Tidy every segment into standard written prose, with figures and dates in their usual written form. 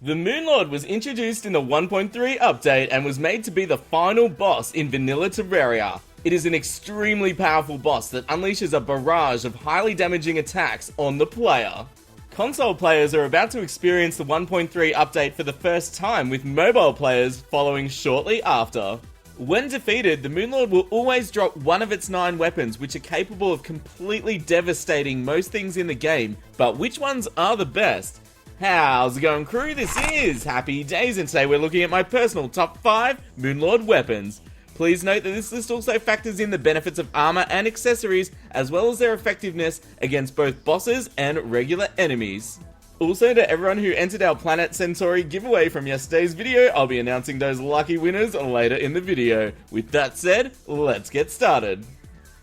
The Moonlord was introduced in the 1.3 update and was made to be the final boss in vanilla Terraria. It is an extremely powerful boss that unleashes a barrage of highly damaging attacks on the player. Console players are about to experience the 1.3 update for the first time, with mobile players following shortly after. When defeated, the Moonlord will always drop one of its 9 weapons, which are capable of completely devastating most things in the game, but which ones are the best? How's it going, crew? This is Happy Days, and today we're looking at my personal top 5 Moonlord weapons. Please note that this list also factors in the benefits of armor and accessories, as well as their effectiveness against both bosses and regular enemies. Also, to everyone who entered our Planet Centauri giveaway from yesterday's video, I'll be announcing those lucky winners later in the video. With that said, let's get started.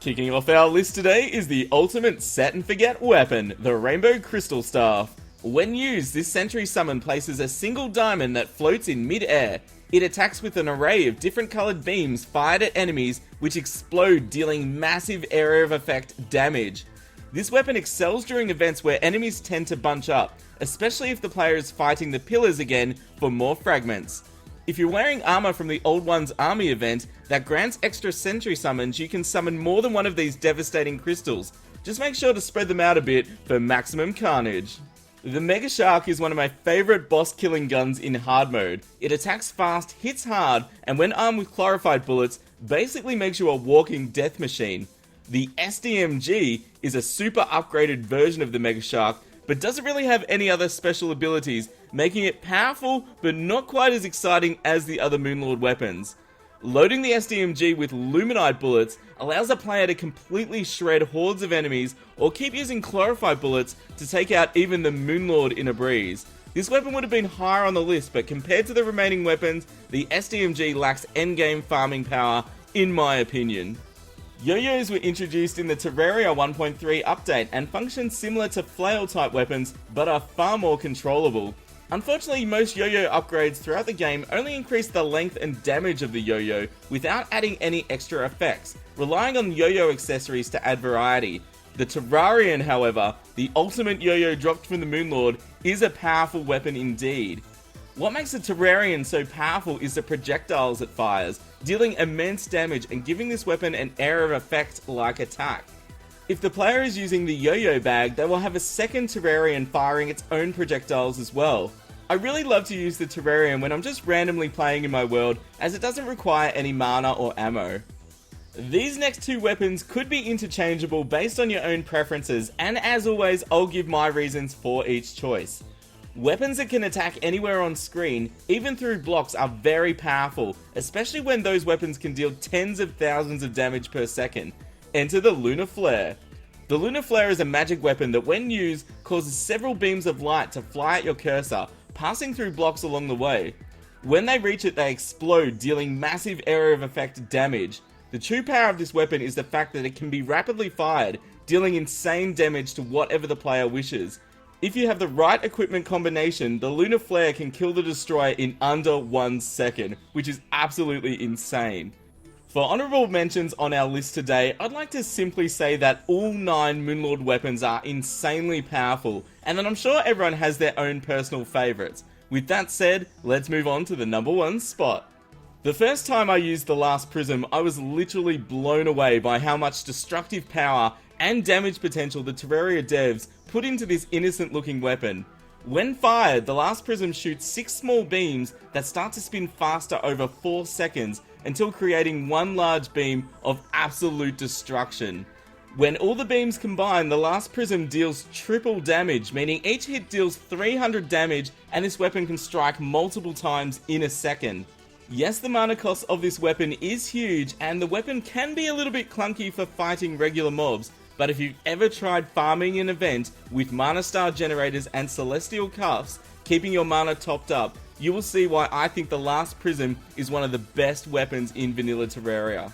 Kicking off our list today is the ultimate set and forget weapon, the Rainbow Crystal Staff. When used, this Sentry Summon places a single diamond that floats in mid-air. It attacks with an array of different coloured beams fired at enemies, which explode, dealing massive area of effect damage. This weapon excels during events where enemies tend to bunch up, especially if the player is fighting the pillars again for more fragments. If you're wearing armor from the Old One's Army event that grants extra Sentry Summons, you can summon more than one of these devastating crystals. Just make sure to spread them out a bit for maximum carnage. The Mega Shark is one of my favourite boss killing guns in hard mode. It attacks fast, hits hard, and when armed with chlorified bullets, basically makes you a walking death machine. The S.D.M.G is a super upgraded version of the Mega Shark, but doesn't really have any other special abilities, making it powerful but not quite as exciting as the other Moonlord weapons. Loading the SDMG with Luminite bullets allows a player to completely shred hordes of enemies, or keep using chlorified bullets to take out even the Moonlord in a breeze. This weapon would have been higher on the list, but compared to the remaining weapons, the SDMG lacks endgame farming power, in my opinion. Yo-Yos were introduced in the Terraria 1.3 update and function similar to flail type weapons, but are far more controllable. Unfortunately, most yo-yo upgrades throughout the game only increase the length and damage of the yo-yo without adding any extra effects, relying on yo-yo accessories to add variety. The Terrarian, however, the ultimate yo-yo dropped from the Moonlord, is a powerful weapon indeed. What makes the Terrarian so powerful is the projectiles it fires, dealing immense damage and giving this weapon an air of effect-like attack. If the player is using the yo-yo bag, they will have a second Terrarian firing its own projectiles as well. I really love to use the Terrarian when I'm just randomly playing in my world, as it doesn't require any mana or ammo. These next 2 weapons could be interchangeable based on your own preferences, and as always, I'll give my reasons for each choice. Weapons that can attack anywhere on screen, even through blocks, are very powerful, especially when those weapons can deal tens of thousands of damage per second. Enter the Lunar Flare. The Lunar Flare is a magic weapon that, when used, causes several beams of light to fly at your cursor, passing through blocks along the way. When they reach it, they explode, dealing massive area of effect damage. The true power of this weapon is the fact that it can be rapidly fired, dealing insane damage to whatever the player wishes. If you have the right equipment combination, the Lunar Flare can kill the destroyer in under 1 second, which is absolutely insane. For honourable mentions on our list today, I'd like to simply say that all 9 Moonlord weapons are insanely powerful, and that I'm sure everyone has their own personal favourites. With that said, let's move on to the number 1 spot. The first time I used the Last Prism, I was literally blown away by how much destructive power and damage potential the Terraria devs put into this innocent looking weapon. When fired, the Last Prism shoots 6 small beams that start to spin faster over 4 seconds, until creating one large beam of absolute destruction. When all the beams combine, the Last Prism deals triple damage, meaning each hit deals 300 damage, and this weapon can strike multiple times in a second. Yes, the mana cost of this weapon is huge, and the weapon can be a little bit clunky for fighting regular mobs, but if you've ever tried farming an event with mana star generators and celestial cuffs, keeping your mana topped up, you will see why I think the Last Prism is one of the best weapons in vanilla Terraria.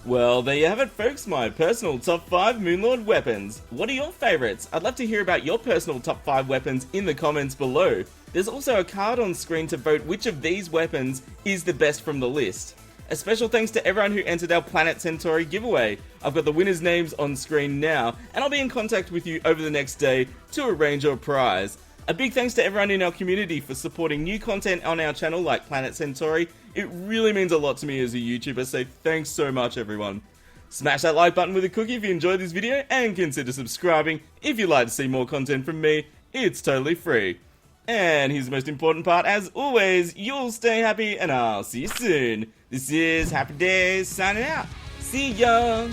Well, there you have it folks, my personal top 5 Moonlord weapons. What are your favourites? I'd love to hear about your personal top 5 weapons in the comments below. There's also a card on screen to vote which of these weapons is the best from the list. A special thanks to everyone who entered our Planet Centauri giveaway. I've got the winners' names on screen now, and I'll be in contact with you over the next day to arrange your prize. A big thanks to everyone in our community for supporting new content on our channel like Planet Centauri. It really means a lot to me as a YouTuber, so thanks so much everyone. Smash that like button with a cookie if you enjoyed this video, and consider subscribing if you'd like to see more content from me. It's totally free. And here's the most important part, as always, you'll stay happy and I'll see you soon. This is Happy Days signing out. See ya!